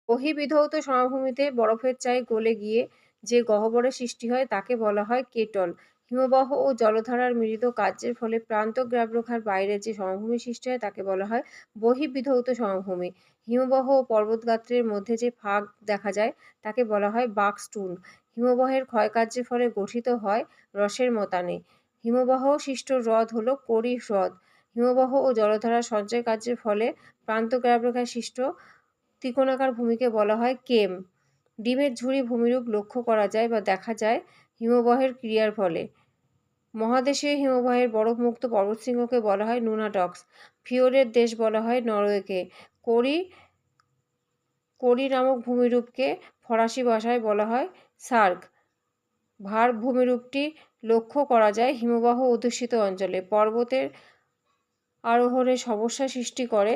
বহির্বিধৌত সমভূমিতে বরফের চাই গলে গিয়ে যে গহ্বরের সৃষ্টি হয় তাকে বলা হয় কেটল। হিমবাহ ও জলধারার মিলিত কার্যের ফলে প্রান্তগ্রাবরেখার বাইরে যে সমভূমি সৃষ্টি হয় তাকে বলা হয় বহির্বিধৌত সমভূমি। হিমবাহ ও পর্বতগাত্রের মধ্যে যে ফাঁক দেখা যায় তাকে বলা হয় বাকস্টুন। হিমবাহের ক্ষয়কার্যের ফলে গঠিত হয় রসের মতানে। হিমবাহ সৃষ্ট হ্রদ হল কোরি হ্রদ। হিমবাহ ও জলধারার সঞ্চয় কার্যের ফলে প্রান্তগ্রাবরেখায় সৃষ্ট ত্রিকোণাকার ভূমিকে বলা হয় কেম। ডিমের ঝুড়ি ভূমিরূপ লক্ষ্য করা যায় বা দেখা যায় হিমবাহের ক্রিয়ার ফলে। মহাদেশীয় হিমবাহের বরফমুক্ত পর্বতশৃঙ্গকে বলা হয় নুনাটক্স। ফিওরের দেশ বলা হয় নরওয়েকে। কোরি কোরি নামক ভূমিরূপকে ফরাসি ভাষায় বলা হয় সার্ক। ভার ভূমিরূপটি লক্ষ্য করা যায় হিমবাহ অধ্যুষিত অঞ্চলে। পর্বতের আরোহণে সমস্যা সৃষ্টি করে